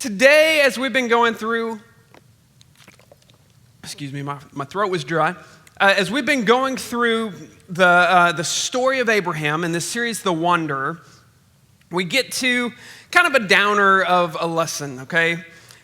Today, as we've been going through, my throat was dry. As we've been going through the story of Abraham in this series, The Wanderer, we get to kind of a downer of a lesson, okay?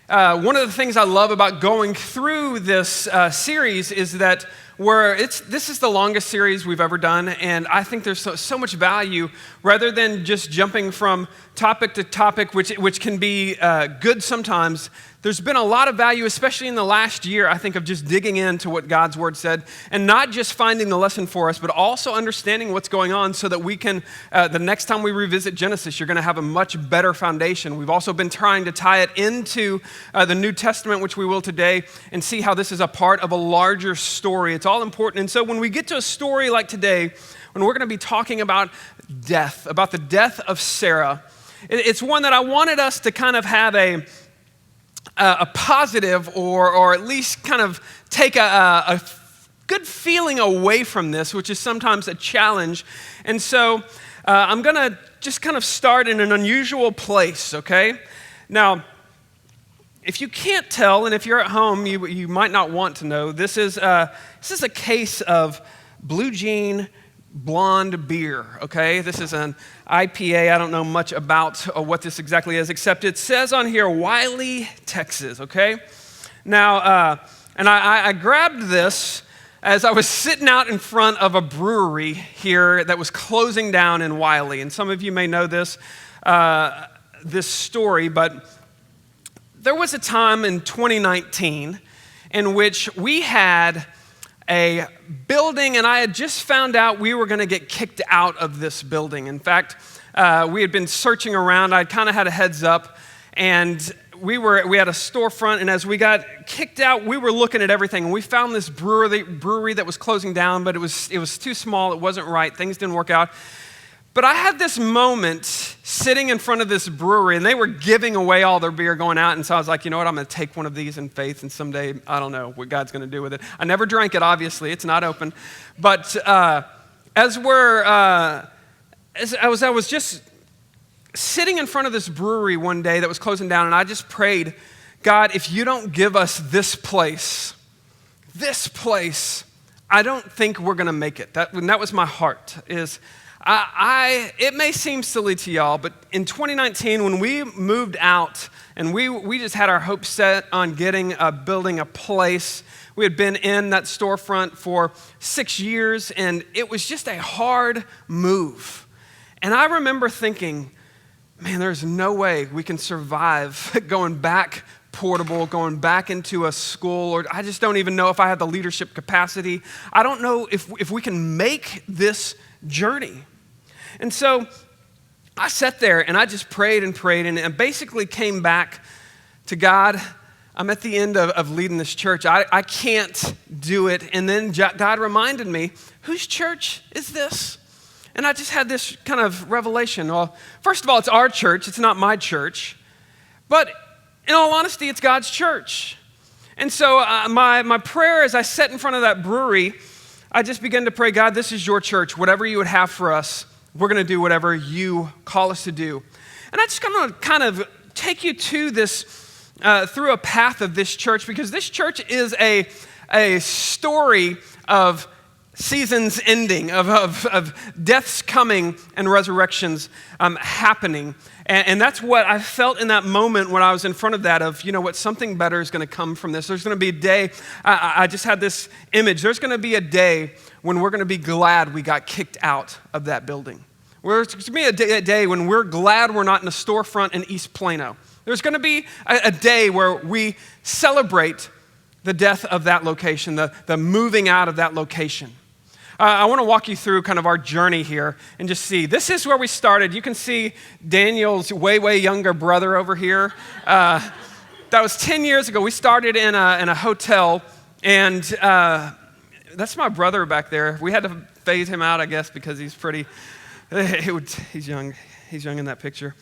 One of the things I love about going through this series is that this is the longest series we've ever done, and I think there's so much value rather than just jumping from topic to topic, which can be good sometimes. There's been a lot of value, especially in the last year, I think, of just digging into what God's Word said and not just finding the lesson for us, but also understanding what's going on so that we can, the next time we revisit Genesis, you're going to have a much better foundation. We've also been trying to tie it into the New Testament, which we will today, and see how this is a part of a larger story. It's all important. And so when we get to a story like today, when we're going to be talking about death, about the death of Sarah, it's one that I wanted us to kind of have a positive or at least kind of take a good feeling away from this, which is sometimes a challenge. And so I'm going to just kind of start in an unusual place, okay? Now, if you can't tell, and if you're at home, you might not want to know, this is a case of Blue Jean blonde beer, okay? This is an IPA. I don't know much about what this exactly is, except it says on here, Wiley, Texas, okay? Now, and I grabbed this as I was sitting out in front of a brewery here that was closing down in Wiley. And some of you may know this story, but there was a time in 2019 in which we had a building, and I had just found out we were going to get kicked out of this building. In fact, we had been searching around. I kind of had a heads up, and we had a storefront, and as we got kicked out, we were looking at everything, and we found this brewery that was closing down, but it was too small. It wasn't right. Things didn't work out. But I had this moment sitting in front of this brewery, and they were giving away all their beer going out, and so I was like, you know what, I'm going to take one of these in faith, and someday, I don't know what God's going to do with it. I never drank it, obviously. It's not open. But I was just sitting in front of this brewery one day that was closing down, and I just prayed, God, if you don't give us this place, I don't think we're going to make it. That was my heart, is it may seem silly to y'all, but in 2019, when we moved out and we just had our hopes set on building a place, we had been in that storefront for 6 years, and it was just a hard move. And I remember thinking, man, there's no way we can survive going back portable, going back into a school, or I just don't even know if I have the leadership capacity. I don't know if we can make this journey. And so I sat there and I just prayed and basically came back to God. I'm at the end of leading this church. I can't do it. And then God reminded me, whose church is this? And I just had this kind of revelation. Well, first of all, it's our church. It's not my church. But in all honesty, it's God's church. And so my prayer as I sat in front of that brewery, I just began to pray, God, this is your church. Whatever you would have for us, we're going to do whatever you call us to do. And I just going to kind of take you to this, through a path of this church, because this church is a story of seasons ending, of deaths coming and resurrections happening. And that's what I felt in that moment when I was in front of that, of, you know what, something better is going to come from this. There's going to be a day, I just had this image, there's going to be a day when we're going to be glad we got kicked out of that building. There's going to be a day when we're glad we're not in a storefront in East Plano. There's going to be a day where we celebrate the death of that location, the moving out of that location. I want to walk you through kind of our journey here and just see. This is where we started. You can see Daniel's way younger brother over here. That was 10 years ago. We started in a hotel, and that's my brother back there. We had to phase him out, I guess, because he's pretty. He's young. He's young in that picture.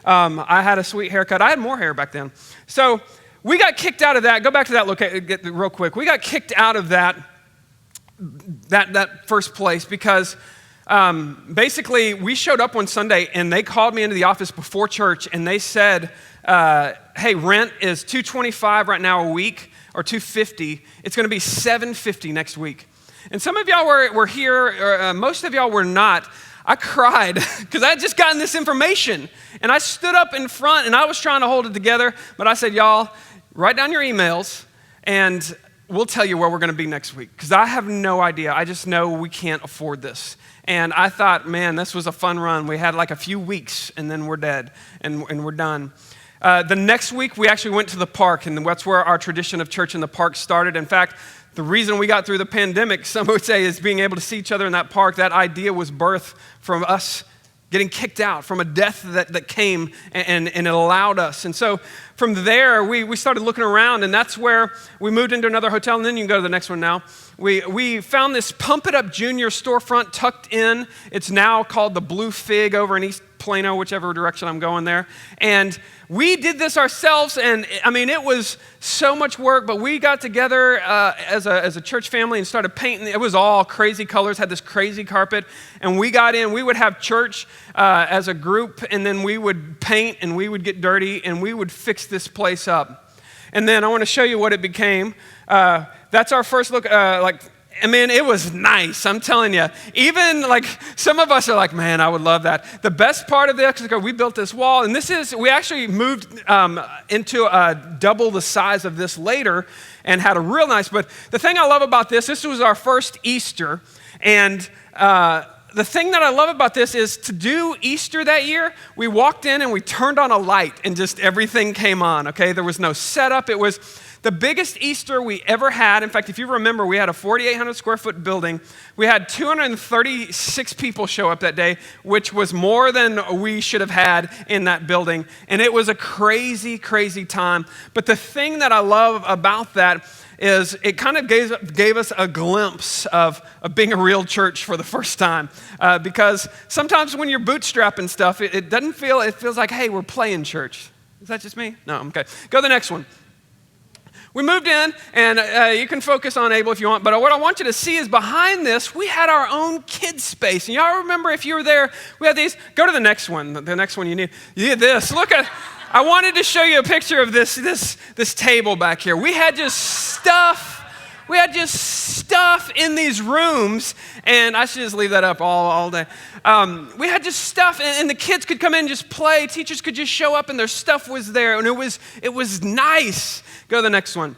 I had a sweet haircut. I had more hair back then. So we got kicked out of that. Go back to that location real quick. We got kicked out of that first place because basically we showed up one Sunday and they called me into the office before church and they said, hey, rent is $225 right now a week, or $250. It's going to be $750 next week. And some of y'all were here, or most of y'all were not. I cried because I had just gotten this information. And I stood up in front and I was trying to hold it together. But I said, y'all, write down your emails and we'll tell you where we're going to be next week. Because I have no idea. I just know we can't afford this. And I thought, man, this was a fun run. We had like a few weeks and then we're dead and we're done. The next week, we actually went to the park, and that's where our tradition of church in the park started. In fact, the reason we got through the pandemic, some would say, is being able to see each other in that park. That idea was birthed from us getting kicked out, from a death that came, and it allowed us. And so from there, we started looking around, and that's where we moved into another hotel, and then you can go to the next one now. We found this Pump It Up Junior storefront tucked in. It's now called the Blue Fig over in East Plano, whichever direction I'm going there. And we did this ourselves, and I mean, it was so much work, but we got together as a church family and started painting. It was all crazy colors, had this crazy carpet, and we got in. We would have church as a group, and then we would paint, and we would get dirty, and we would fix this place up. And then I want to show you what it became. That's our first look, I mean, it was nice, I'm telling you. Even like some of us are like, man, I would love that. The best part of this is we built this wall, and we actually moved into double the size of this later and had a real nice, but the thing I love about this was our first Easter, and the thing that I love about this is to do Easter that year, we walked in and we turned on a light and just everything came on, okay? There was no setup. It was the biggest Easter we ever had. In fact, if you remember, we had a 4,800 square foot building. We had 236 people show up that day, which was more than we should have had in that building. And it was a crazy, crazy time. But the thing that I love about that is it kind of gave us a glimpse of being a real church for the first time. Because sometimes when you're bootstrapping stuff, it feels like, hey, we're playing church. Is that just me? No, okay. Go to the next one. We moved in, and you can focus on Abel if you want, but what I want you to see is behind this, we had our own kids space. And y'all remember if you were there, we had these. Go to the next one. The next one you need this. Look at, I wanted to show you a picture of this table back here. We had just stuff in these rooms, and I should just leave that up all day. We had just stuff, and the kids could come in and just play. Teachers could just show up, and their stuff was there, and it was nice. Go to the next one.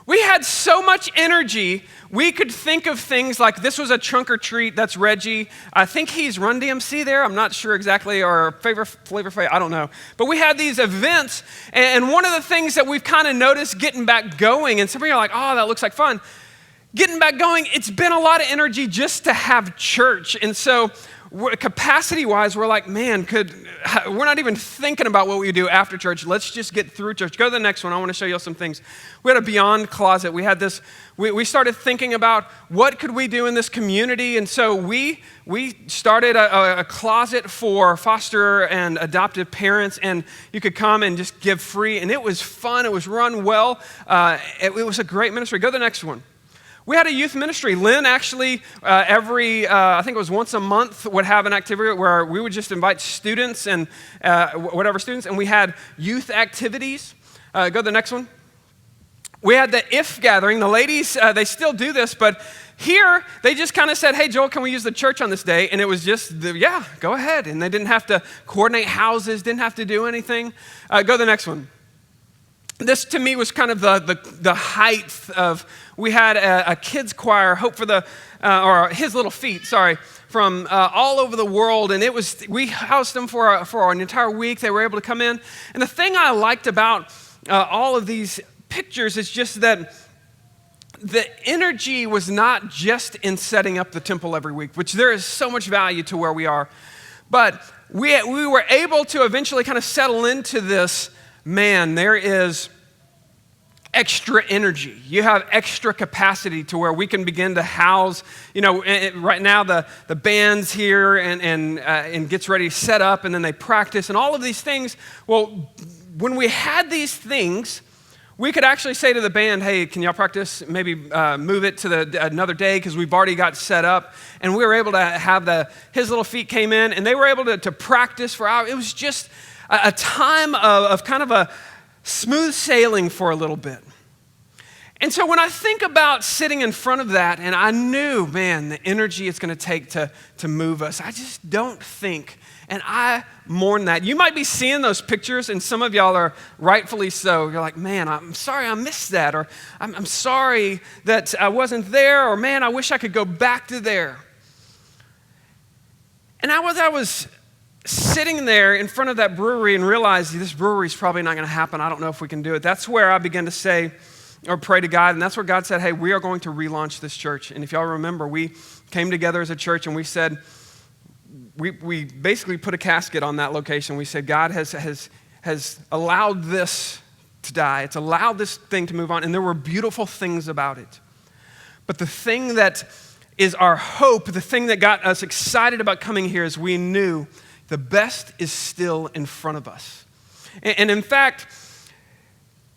We had so much energy, we could think of things like this was a trunk or treat. That's Reggie. I think he's Run DMC there. I'm not sure exactly, or Flavor Flav, I don't know. But we had these events, and one of the things that we've kind of noticed getting back going, and some of you are like, oh, that looks like fun. Getting back going, it's been a lot of energy just to have church. And so capacity-wise, we're like, man, we're not even thinking about what we do after church. Let's just get through church. Go to the next one. I want to show you some things. We had a Beyond closet. We had this. We started thinking about what could we do in this community, and so we started a closet for foster and adoptive parents, and you could come and just give free, and it was fun. It was run well. It was a great ministry. Go to the next one. We had a youth ministry. Lynn actually, I think it was once a month, would have an activity where we would just invite students and students, and we had youth activities. Go to the next one. We had the IF gathering. The ladies, they still do this, but here they just kind of said, hey, Joel, can we use the church on this day? And it was just, yeah, go ahead. And they didn't have to coordinate houses, didn't have to do anything. Go to the next one. This, to me, was kind of the height of, we had a kids choir, or His Little Feet, from all over the world, and we housed them for an entire week. They were able to come in. And the thing I liked about all of these pictures is just that the energy was not just in setting up the temple every week, which there is so much value to where we are, but we were able to eventually kind of settle into this. Man, there is extra energy. You have extra capacity to where we can begin to house, right now the band's here and gets ready to set up, and then they practice and all of these things. Well, when we had these things, we could actually say to the band, hey, can y'all practice? Maybe move it to another day because we've already got set up. And we were able to have His Little Feet came in, and they were able to practice for hours. It was just, a time of kind of a smooth sailing for a little bit. And so when I think about sitting in front of that, and I knew, man, the energy it's going to take to move us, I just don't think, and I mourn that. You might be seeing those pictures, and some of y'all are rightfully so. You're like, man, I'm sorry I missed that, or I'm sorry that I wasn't there, or man, I wish I could go back to there. And I was sitting there in front of that brewery and realized this brewery is probably not going to happen. I don't know if we can do it. That's where I began to say, or pray to God, and that's where God said, hey, we are going to relaunch this church. And if y'all remember, we came together as a church and we said, we basically put a casket on that location. We said, God has allowed this to die. It's allowed this thing to move on, and there were beautiful things about it. But the thing that is our hope, the thing that got us excited about coming here is we knew the best is still in front of us. And in fact,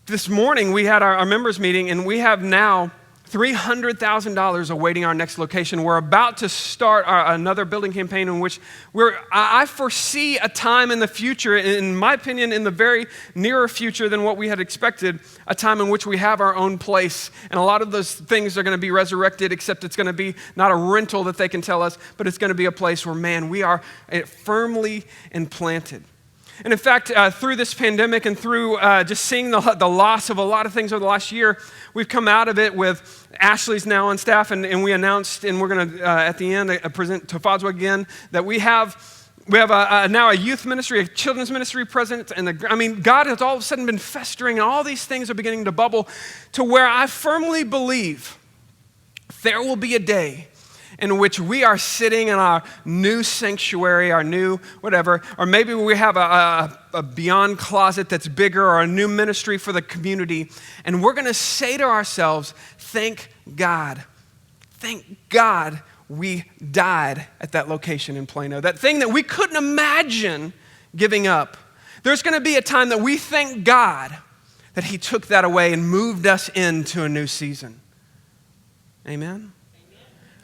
this morning, we had our members meeting, and we have now $300,000 awaiting our next location. We're about to start another building campaign in which I foresee a time in the future, in my opinion, in the very nearer future than what we had expected, a time in which we have our own place. And a lot of those things are going to be resurrected, except it's going to be not a rental that they can tell us, but it's going to be a place where, man, we are firmly implanted. And in fact, through this pandemic and through just seeing the loss of a lot of things over the last year, we've come out of it with Ashley's now on staff, and we announced, and we're going to, at the end, present to Fazwa again, that we have now a youth ministry, a children's ministry present, and God has all of a sudden been festering, and all these things are beginning to bubble to where I firmly believe there will be a day in which we are sitting in our new sanctuary, our new whatever, or maybe we have a beyond closet that's bigger, or a new ministry for the community, and we're going to say to ourselves, thank God we died at that location in Plano. That thing that we couldn't imagine giving up. There's going to be a time that we thank God that he took that away and moved us into a new season. Amen?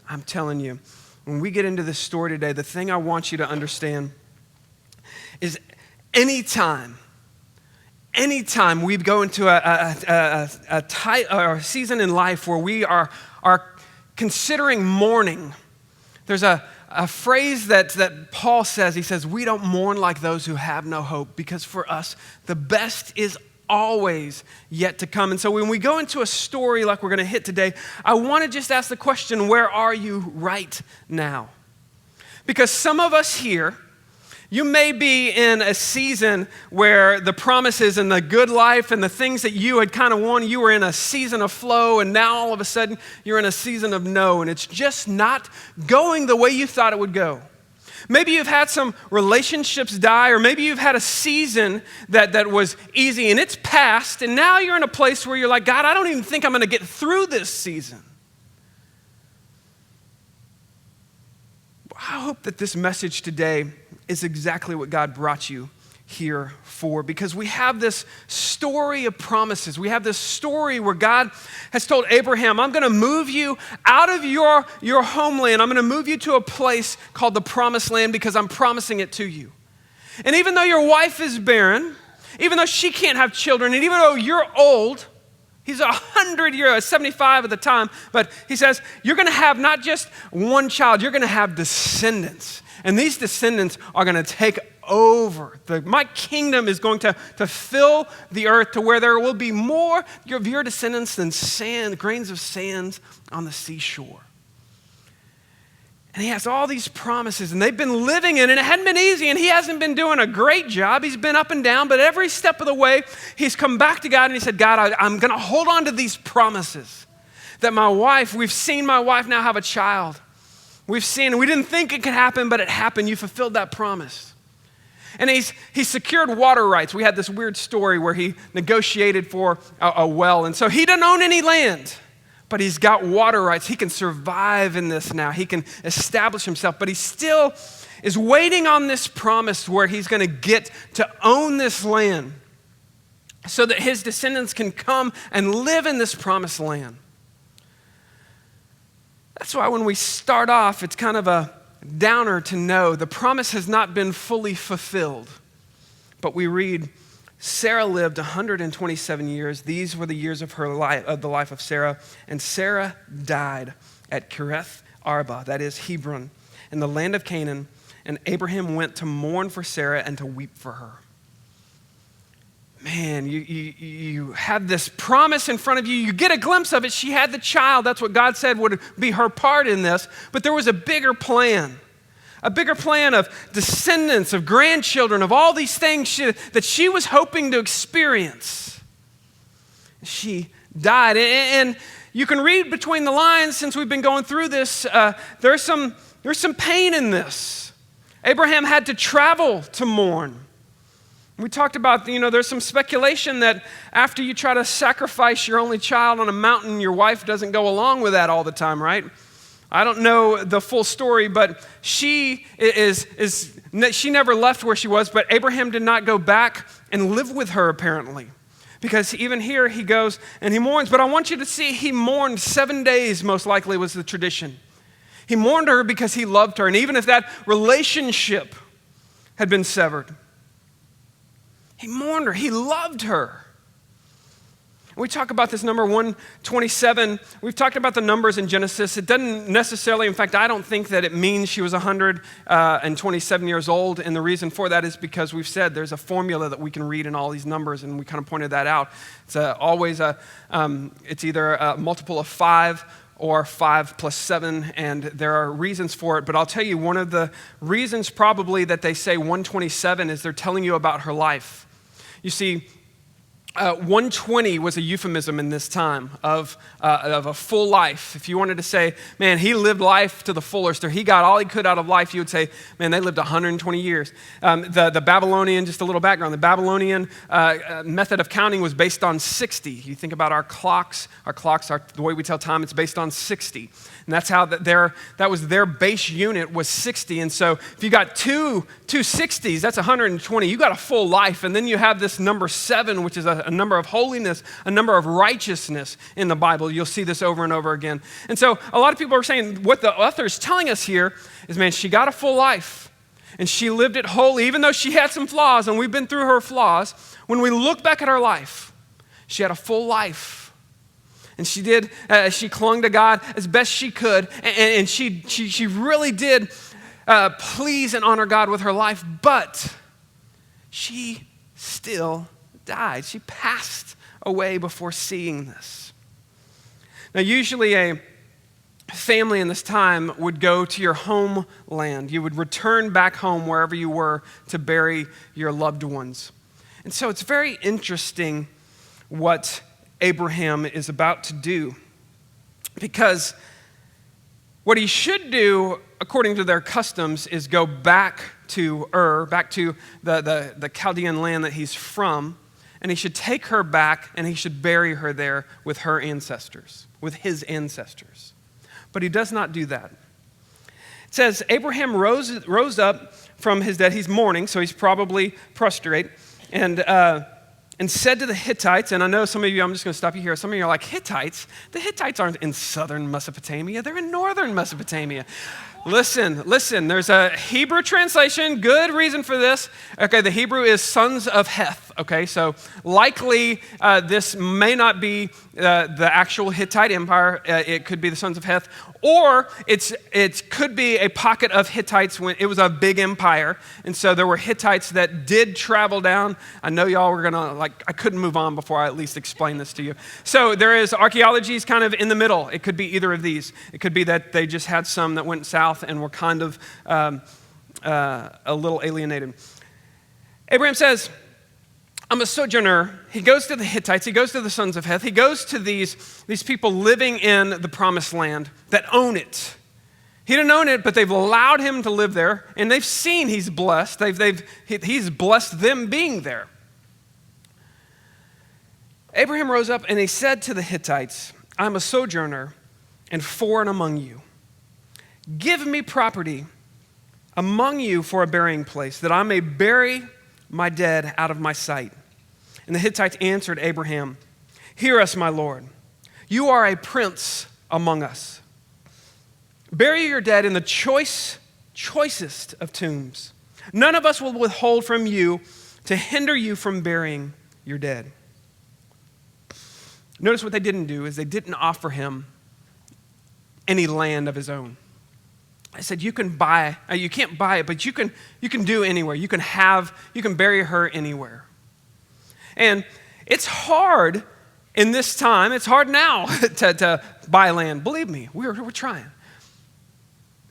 I'm telling you, when we get into this story today, the thing I want you to understand is anytime we go into a season in life where we are considering mourning, there's a phrase that Paul says. He says, we don't mourn like those who have no hope, because for us, the best is always yet to come. And so when we go into a story like we're going to hit today, I want to just ask the question, where are you right now? Because some of us here, you may be in a season where the promises and the good life and the things that you had kind of wanted, you were in a season of flow, and now all of a sudden you're in a season of no, and it's just not going the way you thought it would go. Maybe you've had some relationships die, or maybe you've had a season that was easy and it's past, and now you're in a place where you're like, God, I don't even think I'm going to get through this season. I hope that this message today is exactly what God brought you here for, because we have this story of promises. We have this story where God has told Abraham, I'm going to move you out of your homeland. I'm going to move you to a place called the Promised Land because I'm promising it to you. And even though your wife is barren, even though she can't have children, and even though you're old, he's 100 years, 75 at the time, but he says, you're going to have not just one child, you're going to have descendants. And these descendants are going to take over. My kingdom is going to fill the earth to where there will be more of your descendants than sand, grains of sand on the seashore. And he has all these promises, and they've been living in it. It hadn't been easy, and he hasn't been doing a great job. He's been up and down, but every step of the way, he's come back to God, and he said, God, I'm going to hold on to these promises that we've seen my wife now have a child. We didn't think it could happen, but it happened. You fulfilled that promise. And he's secured water rights. We had this weird story where he negotiated for a well. And so he doesn't own any land, but he's got water rights. He can survive in this now. He can establish himself, but he still is waiting on this promise where he's going to get to own this land so that his descendants can come and live in this promised land. That's why when we start off, it's kind of a downer to know the promise has not been fully fulfilled, But we read, Sarah lived 127 years. These were the years of her life, of the life of Sarah. And Sarah died at Kirith Arba, that is Hebron, in the land of Canaan. And Abraham went to mourn for Sarah and to weep for her. Man, you have this promise in front of you. You get a glimpse of it. She had the child. That's what God said would be her part in this. But there was a bigger plan of descendants, of grandchildren, of all these things that she was hoping to experience. She died. And you can read between the lines since we've been going through this. There's some pain in this. Abraham had to travel to mourn. We talked about, there's some speculation that after you try to sacrifice your only child on a mountain, your wife doesn't go along with that all the time, right? I don't know the full story, but she never left where she was, but Abraham did not go back and live with her apparently. Because even here he goes and he mourns, but I want you to see he mourned 7 days, most likely was the tradition. He mourned her because he loved her, and even if that relationship had been severed, he mourned her. He loved her. We talk about this number 127. We've talked about the numbers in Genesis. It doesn't necessarily, in fact, I don't think that it means she was 127 years old. And the reason for that is because we've said there's a formula that we can read in all these numbers, and we kind of pointed that out. It's it's either a multiple of 5 or 5 plus 7, and there are reasons for it. But I'll tell you, one of the reasons probably that they say 127 is they're telling you about her life. You see, 120 was a euphemism in this time of a full life. If you wanted to say, man, he lived life to the fullest, or he got all he could out of life, you would say, man, they lived 120 years. The Babylonian, just a little background, the Babylonian method of counting was based on 60. You think about our clocks, the way we tell time, it's based on 60. And that's how that was their base unit was 60. And so if you got two 60s, that's 120. You got a full life. And then you have this number 7, which is a number of holiness, a number of righteousness in the Bible. You'll see this over and over again. And so a lot of people are saying what the author is telling us here is, man, she got a full life. And she lived it wholly, even though she had some flaws, and we've been through her flaws. When we look back at her life, she had a full life. And she clung to God as best she could, and she really did please and honor God with her life, but she still died. She passed away before seeing this. Now, usually a family in this time would go to your homeland. You would return back home wherever you were to bury your loved ones. And so it's very interesting what Abraham is about to do, because what he should do, according to their customs, is go back to back to the Chaldean land that he's from, and he should take her back and he should bury her there with her ancestors, with his ancestors. But he does not do that. It says, Abraham rose up from his dead. He's mourning, so he's probably prostrate, and said to the Hittites, and I know some of you, I'm just going to stop you here. Some of you are like, Hittites? The Hittites aren't in southern Mesopotamia. They're in northern Mesopotamia. Listen, there's a Hebrew translation, good reason for this. Okay, the Hebrew is sons of Heth. Okay, so likely this may not be the actual Hittite empire. It could be the sons of Heth, or it could be a pocket of Hittites when it was a big empire. And so there were Hittites that did travel down. I know y'all were gonna, I couldn't move on before I at least explain this to you. So there is archaeology is kind of in the middle. It could be either of these. It could be that they just had some that went south and were kind of a little alienated. Abraham says, I'm a sojourner. He goes to the Hittites. He goes to the sons of Heth. He goes to these people living in the promised land that own it. He didn't own it, but they've allowed him to live there, and they've seen he's blessed. He's blessed them being there. Abraham rose up and he said to the Hittites, I'm a sojourner and foreign among you. Give me property among you for a burying place, that I may bury my dead out of my sight. And the Hittites answered Abraham, hear us, my Lord. You are a prince among us. Bury your dead in the choicest of tombs. None of us will withhold from you to hinder you from burying your dead. Notice what they didn't do is they didn't offer him any land of his own. I said, you can't buy it, but you can do anywhere. You can bury her anywhere. And it's hard in this time, it's hard now to buy land. Believe me, we're trying.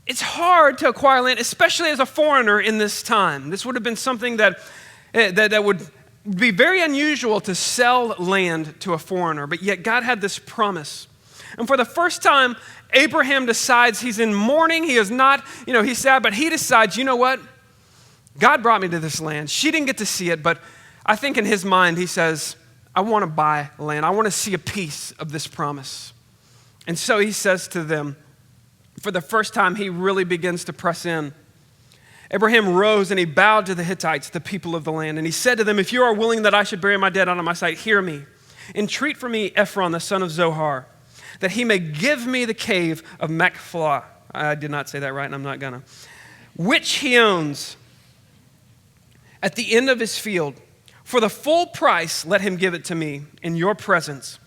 It's hard to acquire land, especially as a foreigner in this time. This would have been something that would be very unusual to sell land to a foreigner, but yet God had this promise. And for the first time, Abraham decides he's in mourning. He is not, he's sad, but he decides, you know what? God brought me to this land. She didn't get to see it, but I think in his mind, he says, I want to buy land. I want to see a piece of this promise. And so he says to them, for the first time, he really begins to press in. Abraham rose and he bowed to the Hittites, the people of the land. And he said to them, if you are willing that I should bury my dead out of my sight, hear me. Entreat for me Ephron, the son of Zohar, that he may give me the cave of Machpelah. I did not say that right, and I'm not gonna. Which he owns at the end of his field. For the full price, let him give it to me in your presence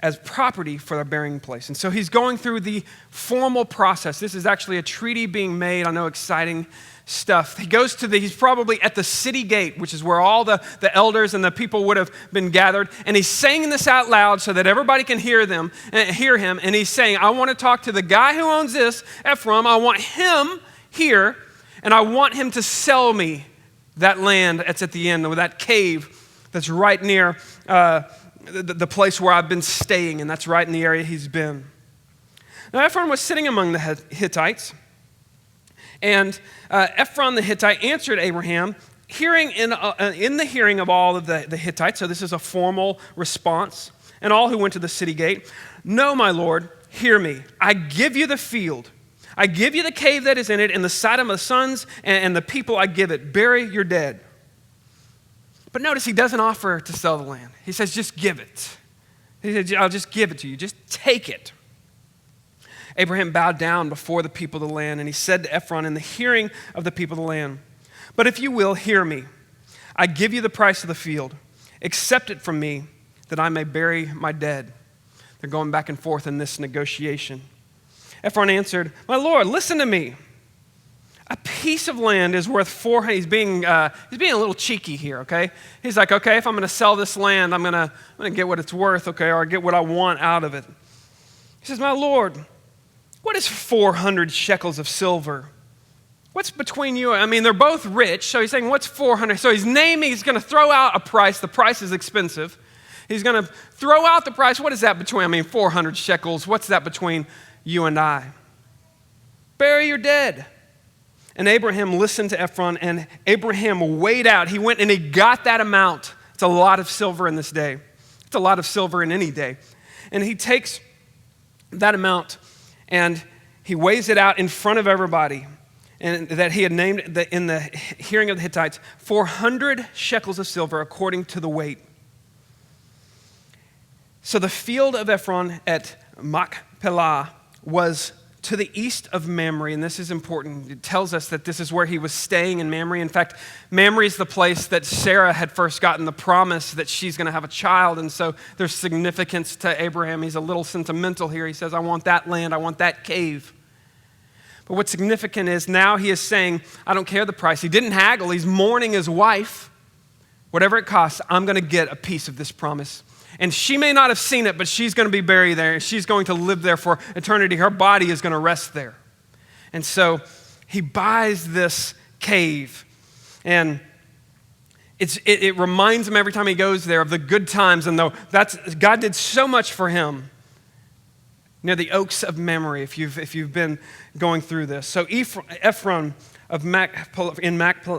as property for the burying place. And so he's going through the formal process. This is actually a treaty being made. I know, exciting stuff. He's probably at the city gate, which is where all the elders and the people would have been gathered. And he's saying this out loud so that everybody can hear him. And he's saying, I want to talk to the guy who owns this, Ephron. I want him here, and I want him to sell me that land that's at the end, or that cave that's right near the place where I've been staying, and that's right in the area he's been. Now, Ephron was sitting among the Hittites, and Ephron the Hittite answered Abraham, in the hearing of all of the Hittites, so this is a formal response, and all who went to the city gate, no, my lord, hear me. I give you the field. I give you the cave that is in it, and the sight of my sons and the people I give it. Bury your dead. But notice he doesn't offer to sell the land. He says, just give it. He said, I'll just give it to you. Just take it. Abraham bowed down before the people of the land, and he said to Ephron in the hearing of the people of the land, but if you will, hear me. I give you the price of the field. Accept it from me that I may bury my dead. They're going back and forth in this negotiation. Ephron answered, my lord, listen to me. A piece of land is worth 400. He's being a little cheeky here, okay? He's like, okay, if I'm going to sell this land, I'm going to get what it's worth, okay, or get what I want out of it. He says, my lord, what is 400 shekels of silver? What's between you? I mean, they're both rich, so he's saying, what's 400? So he's going to throw out a price. The price is expensive. He's going to throw out the price. What is that between? 400 shekels. What's that between you and I? Bury your dead. And Abraham listened to Ephron, and Abraham weighed out. He went and he got that amount. It's a lot of silver in this day. It's a lot of silver in any day. And he takes that amount and he weighs it out in front of everybody, and that he had named in the hearing of the Hittites 400 shekels of silver according to the weight. So the field of Ephron at Machpelah was to the east of Mamre, and this is important. It tells us that this is where he was staying in Mamre. In fact, Mamre is the place that Sarah had first gotten the promise that she's going to have a child, and so there's significance to Abraham. He's a little sentimental here. He says, I want that land, I want that cave. But what's significant is now he is saying, I don't care the price. He didn't haggle. He's mourning his wife. Whatever it costs, I'm going to get a piece of this promise. And she may not have seen it, but she's going to be buried there. She's going to live there for eternity. Her body is going to rest there. And so he buys this cave. And it reminds him every time he goes there of the good times. And though God did so much for him near the Oaks of Mamre, if you've been going through this. So Ephron of Machpelah,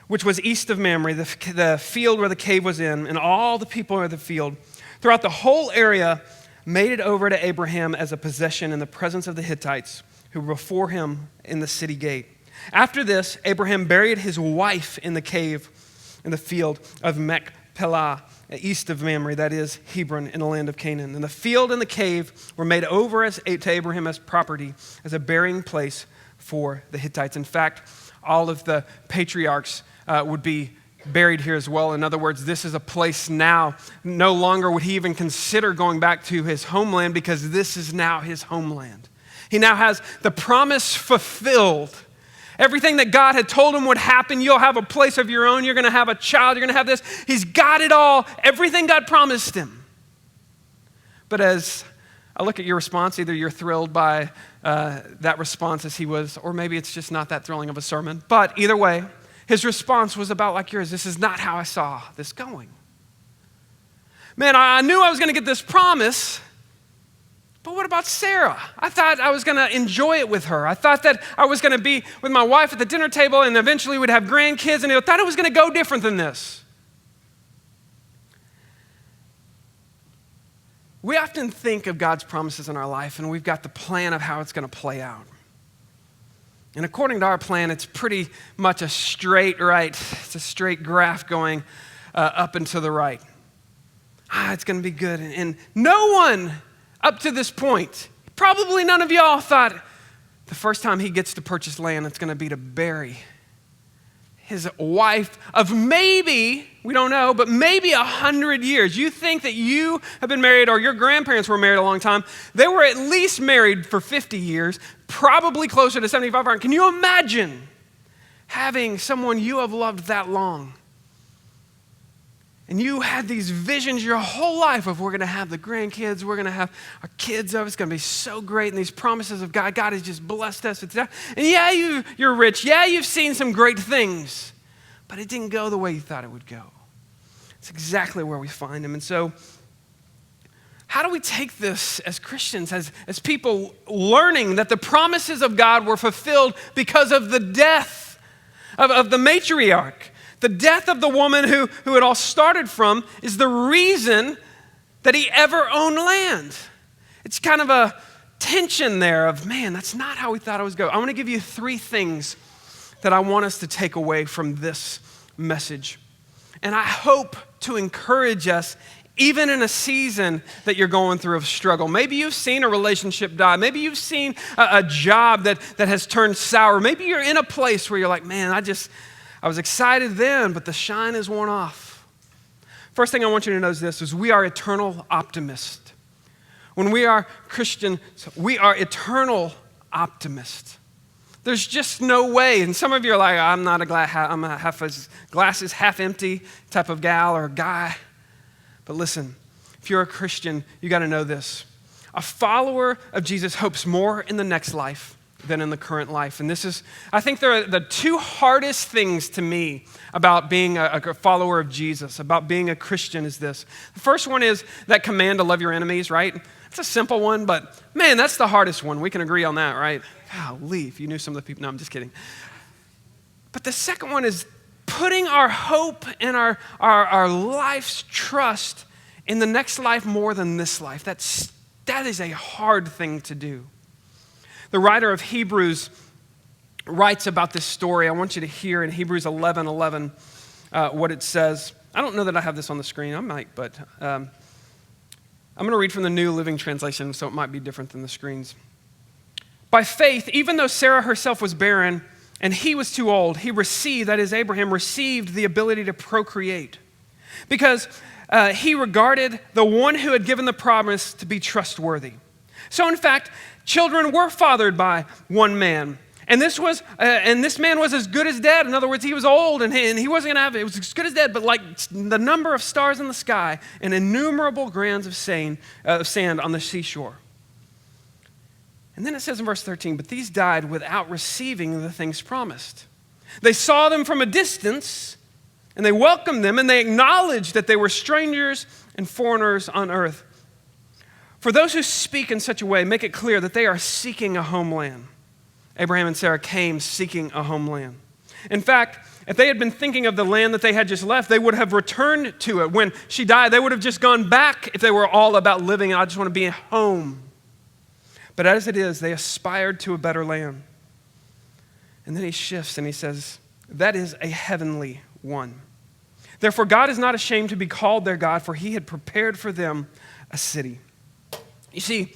which was east of Mamre, the field where the cave was in, and all the people of the field, throughout the whole area, made it over to Abraham as a possession in the presence of the Hittites who were before him in the city gate. After this, Abraham buried his wife in the cave in the field of Machpelah, east of Mamre, that is Hebron, in the land of Canaan. And the field and the cave were made over to Abraham as property, as a burying place for the Hittites. In fact, all of the patriarchs would be buried here as well. In other words, this is a place now. No longer would he even consider going back to his homeland because this is now his homeland. He now has the promise fulfilled. Everything that God had told him would happen. You'll have a place of your own. You're going to have a child. You're going to have this. He's got it all. Everything God promised him. But as I look at your response, either you're thrilled by that response as he was, or maybe it's just not that thrilling of a sermon. But either way, his response was about like yours. This is not how I saw this going. Man, I knew I was going to get this promise, but what about Sarah? I thought I was going to enjoy it with her. I thought that I was going to be with my wife at the dinner table and eventually we'd have grandkids, and I thought it was going to go different than this. We often think of God's promises in our life, and we've got the plan of how it's going to play out. And according to our plan, it's pretty much a straight right. It's a straight graph going up and to the right. It's going to be good. And no one up to this point, probably none of y'all thought the first time he gets to purchase land, it's going to be to bury his wife of maybe, we don't know, but maybe 100 years. You think that you have been married or your grandparents were married a long time. They were at least married for 50 years, probably closer to 75. Can you imagine having someone you have loved that long? And you had these visions your whole life of we're going to have the grandkids, we're going to have our kids of, it's going to be so great, and these promises of God, God has just blessed us. And yeah, you're rich. Yeah, you've seen some great things, but it didn't go the way you thought it would go. It's exactly where we find him. And so how do we take this as Christians, as people learning that the promises of God were fulfilled because of the death of the matriarch? The death of the woman who it all started from is the reason that he ever owned land. It's kind of a tension there of, man, that's not how we thought it was going. I want to give you 3 things that I want us to take away from this message. And I hope to encourage us even in a season that you're going through of struggle. Maybe you've seen a relationship die. Maybe you've seen a job that has turned sour. Maybe you're in a place where you're like, man, I was excited then, but the shine is worn off. First thing I want you to know is this, is we are eternal optimists. When we are Christians, we are eternal optimists. There's just no way, and some of you are like, I'm not I'm a glass is half empty type of gal or guy. But listen, if you're a Christian, you got to know this. A follower of Jesus hopes more in the next life than in the current life. And this is, I think they're the 2 hardest things to me about being a follower of Jesus, about being a Christian is this. The first one is that command to love your enemies, right? It's a simple one, but man, that's the hardest one. We can agree on that, right? Golly, if you knew some of the people. No, I'm just kidding. But the second one is putting our hope and our life's trust in the next life more than this life. That is a hard thing to do. The writer of Hebrews writes about this story. I want you to hear in Hebrews 11:11 what it says. I don't know that I have this on the screen. I might, but I'm going to read from the New Living Translation, so it might be different than the screens. By faith, even though Sarah herself was barren and he was too old, he received, that is Abraham, received the ability to procreate because he regarded the one who had given the promise to be trustworthy. So in fact, children were fathered by one man. And this man was as good as dead. In other words, he was old and he wasn't going to have it. It was as good as dead, but like the number of stars in the sky and innumerable grains of sand on the seashore. And then it says in verse 13, but these died without receiving the things promised. They saw them from a distance and they welcomed them and they acknowledged that they were strangers and foreigners on earth. For those who speak in such a way, make it clear that they are seeking a homeland. Abraham and Sarah came seeking a homeland. In fact, if they had been thinking of the land that they had just left, they would have returned to it. When she died, they would have just gone back if they were all about living, I just want to be at home. But as it is, they aspired to a better land. And then he shifts and he says, that is a heavenly one. Therefore, God is not ashamed to be called their God, for he had prepared for them a city. You see,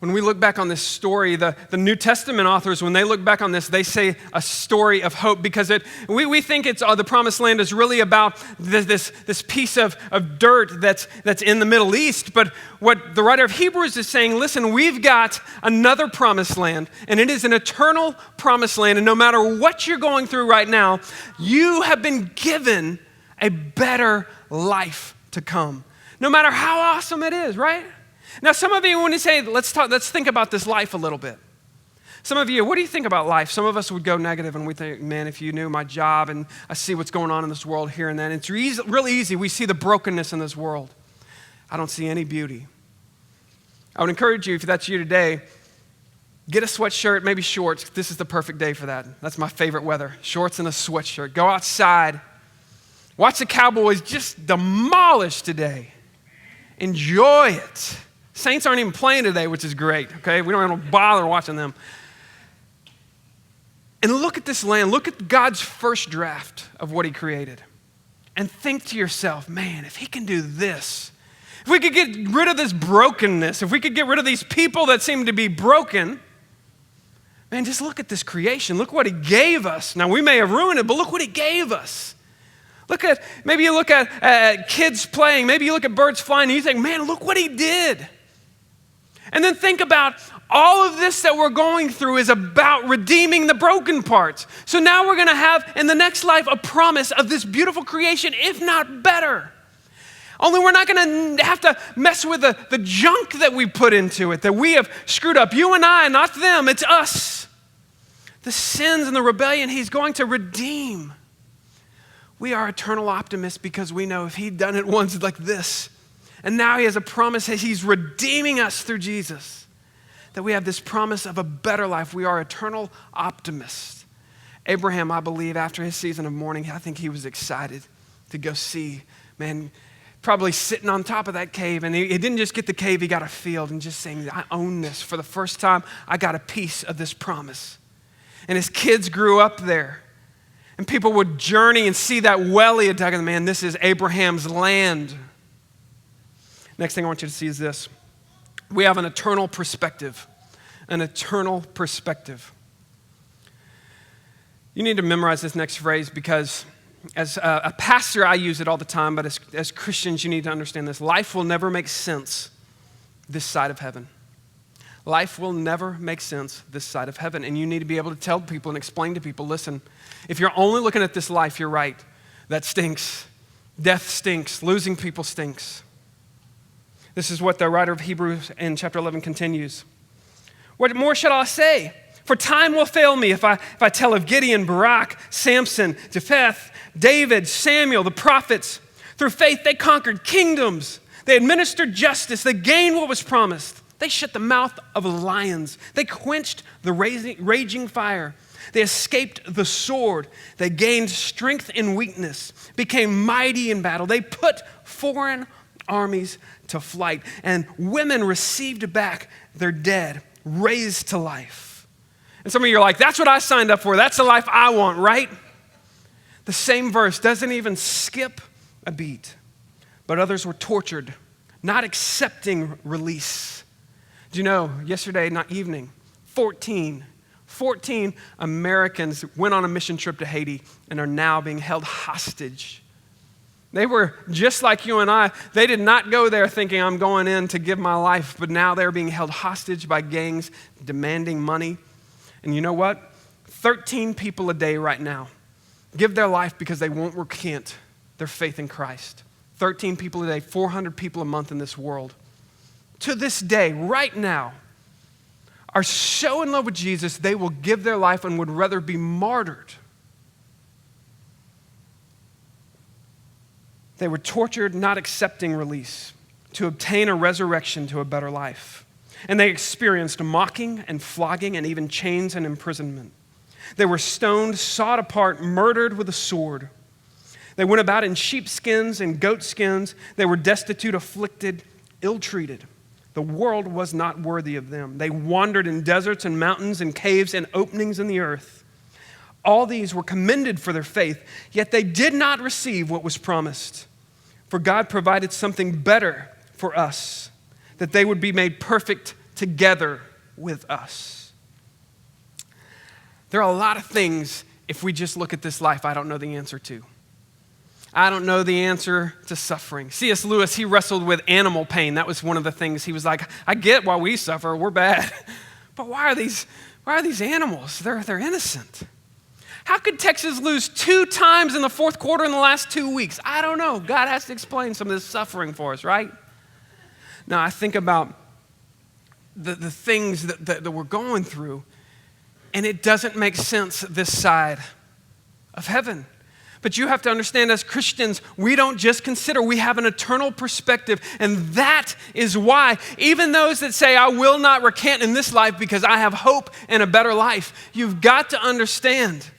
When we look back on this story, the New Testament authors, when they look back on this, they say a story of hope because we think it's the promised land is really about this piece of dirt that's in the Middle East. But what the writer of Hebrews is saying, listen, we've got another promised land, and it is an eternal promised land. And no matter what you're going through right now, you have been given a better life to come. No matter how awesome it is, right? Now, some of you, when you say, let's think about this life a little bit. Some of you, what do you think about life? Some of us would go negative and we think, man, if you knew my job and I see what's going on in this world here and then. It's really easy. We see the brokenness in this world. I don't see any beauty. I would encourage you, if that's you today, get a sweatshirt, maybe shorts. This is the perfect day for that. That's my favorite weather, shorts and a sweatshirt. Go outside. Watch the Cowboys just demolish today. Enjoy it. Saints aren't even playing today, which is great, okay? We don't have to bother watching them. And look at this land. Look at God's first draft of what he created. And think to yourself, man, if he can do this, if we could get rid of this brokenness, if we could get rid of these people that seem to be broken, man, just look at this creation. Look what he gave us. Now, we may have ruined it, but look what he gave us. Maybe you look at kids playing. Maybe you look at birds flying and you think, man, look what he did. And then think about all of this that we're going through is about redeeming the broken parts. So now we're going to have in the next life a promise of this beautiful creation, if not better. Only we're not going to have to mess with the junk that we put into it, that we have screwed up. You and I, not them, it's us. The sins and the rebellion he's going to redeem. We are eternal optimists because we know if he'd done it once like this, and now he has a promise that he's redeeming us through Jesus, that we have this promise of a better life. We are eternal optimists. Abraham, I believe, after his season of mourning, I think he was excited to go see, man, probably sitting on top of that cave. And he didn't just get the cave, he got a field and just saying, I own this. For the first time, I got a piece of this promise. And his kids grew up there. And people would journey and see that well he had dug. Man, this is Abraham's land. Next thing I want you to see is this. We have an eternal perspective. An eternal perspective. You need to memorize this next phrase because as a pastor, I use it all the time, but as Christians, you need to understand this. Life will never make sense this side of heaven. Life will never make sense this side of heaven. And you need to be able to tell people and explain to people, listen, if you're only looking at this life, you're right. That stinks. Death stinks. Losing people stinks. This is what the writer of Hebrews in chapter 11 continues. What more shall I say? For time will fail me if I tell of Gideon, Barak, Samson, Jephthah, David, Samuel, the prophets. Through faith they conquered kingdoms. They administered justice. They gained what was promised. They shut the mouth of lions. They quenched the raging fire. They escaped the sword. They gained strength in weakness, became mighty in battle. They put foreign armies to flight, and women received back their dead, raised to life. And some of you are like, that's what I signed up for. That's the life I want, right? The same verse doesn't even skip a beat. But others were tortured, not accepting release. Do you know, yesterday evening, 14 Americans went on a mission trip to Haiti and are now being held hostage. They were just like you and I. They did not go there thinking, I'm going in to give my life, but now they're being held hostage by gangs demanding money. And you know what? 13 people a day right now give their life because they won't recant their faith in Christ. 13 people a day, 400 people a month in this world. To this day, right now, are so in love with Jesus, they will give their life and would rather be martyred. They were tortured, not accepting release, to obtain a resurrection to a better life. And they experienced mocking and flogging and even chains and imprisonment. They were stoned, sawed apart, murdered with a sword. They went about in sheepskins and goatskins. They were destitute, afflicted, ill-treated. The world was not worthy of them. They wandered in deserts and mountains and caves and openings in the earth. All these were commended for their faith, yet they did not receive what was promised. For God provided something better for us, that they would be made perfect together with us. There are a lot of things, if we just look at this life, I don't know the answer to. I don't know the answer to suffering. C.S. Lewis, he wrestled with animal pain. That was one of the things. He was like, I get why we suffer, we're bad. But why are these animals? They're innocent. How could Texas lose 2 times in the fourth quarter in the last 2 weeks? I don't know. God has to explain some of this suffering for us, right? Now, I think about the things that we're going through, and it doesn't make sense this side of heaven. But you have to understand, as Christians, we don't just consider, we have an eternal perspective. And that is why, even those that say, I will not recant in this life because I have hope and a better life, you've got to understand,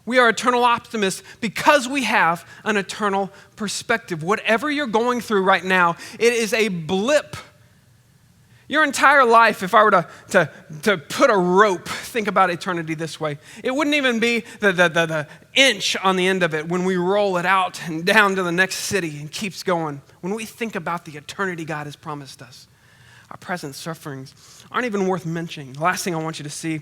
we are eternal optimists because we have an eternal perspective. Whatever you're going through right now, it is a blip. Your entire life, if I were to put a rope, think about eternity this way, it wouldn't even be the inch on the end of it when we roll it out and down to the next city and keeps going. When we think about the eternity God has promised us, our present sufferings aren't even worth mentioning. The last thing I want you to see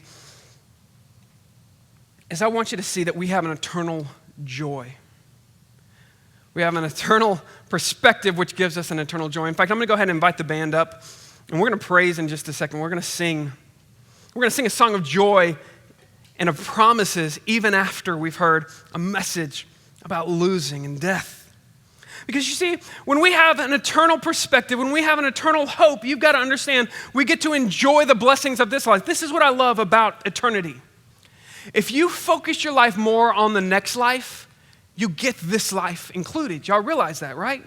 is I want you to see that we have an eternal joy. We have an eternal perspective which gives us an eternal joy. In fact, I'm going to go ahead and invite the band up. And we're going to praise in just a second. We're going to sing a song of joy and of promises even after we've heard a message about losing and death. Because you see, when we have an eternal perspective, when we have an eternal hope, you've got to understand we get to enjoy the blessings of this life. This is what I love about eternity. If you focus your life more on the next life, you get this life included. Y'all realize that, right?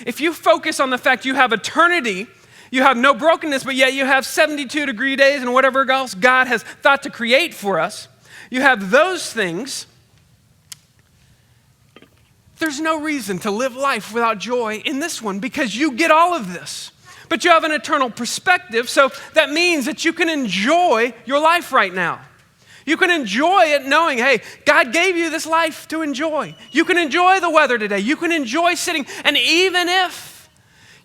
If you focus on the fact you have eternity, you have no brokenness, but yet you have 72-degree days and whatever else God has thought to create for us. You have those things. There's no reason to live life without joy in this one because you get all of this. But you have an eternal perspective, so that means that you can enjoy your life right now. You can enjoy it knowing, hey, God gave you this life to enjoy. You can enjoy the weather today. You can enjoy sitting, and even if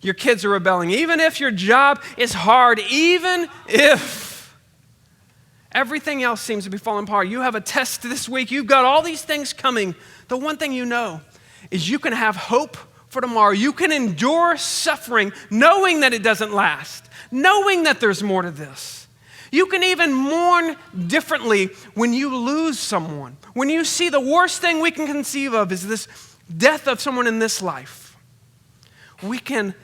your kids are rebelling, even if your job is hard, even if everything else seems to be falling apart, you have a test this week, you've got all these things coming, the one thing you know is you can have hope for tomorrow. You can endure suffering knowing that it doesn't last, knowing that there's more to this. You can even mourn differently when you lose someone. When you see the worst thing we can conceive of is this death of someone in this life. We can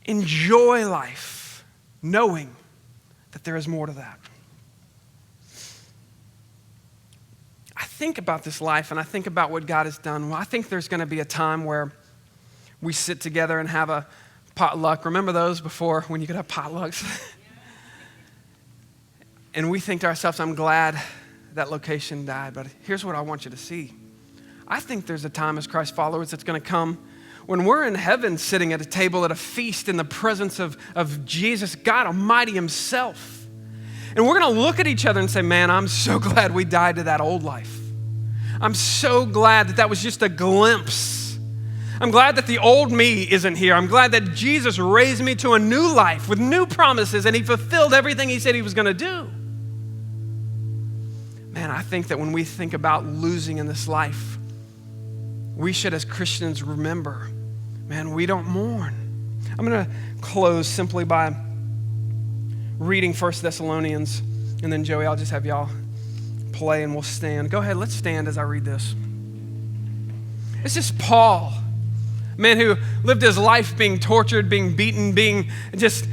enjoy life knowing that there is more to that. I think about this life and I think about what God has done. Well, I think there's going to be a time where we sit together and have a potluck. Remember those before when you could have potlucks? And we think to ourselves, I'm glad that location died, but here's what I want you to see. I think there's a time as Christ followers that's going to come when we're in heaven sitting at a table at a feast in the presence of Jesus, God Almighty himself. And we're going to look at each other and say, man, I'm so glad we died to that old life. I'm so glad that was just a glimpse. I'm glad that the old me isn't here. I'm glad that Jesus raised me to a new life with new promises and he fulfilled everything he said he was going to do. Man, I think that when we think about losing in this life, we should as Christians remember, man, we don't mourn. I'm going to close simply by reading 1 Thessalonians, and then Joey, I'll just have y'all play and we'll stand. Go ahead, let's stand as I read this. This is Paul, a man who lived his life being tortured, being beaten, being just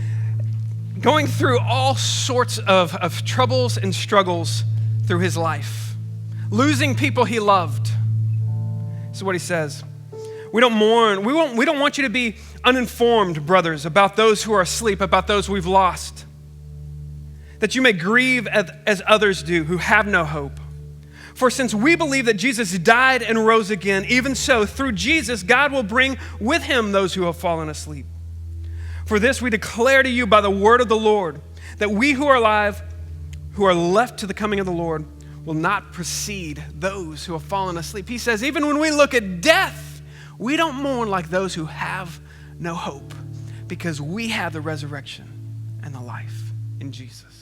going through all sorts of troubles and struggles through his life, losing people he loved. This is what he says. We don't mourn. We don't want you to be uninformed, brothers, about those who are asleep, about those we've lost, that you may grieve as others do who have no hope. For since we believe that Jesus died and rose again, even so, through Jesus, God will bring with him those who have fallen asleep. For this we declare to you by the word of the Lord, that we who are alive, who are left to the coming of the Lord, will not precede those who have fallen asleep. He says, even when we look at death, we don't mourn like those who have no hope, because we have the resurrection and the life in Jesus.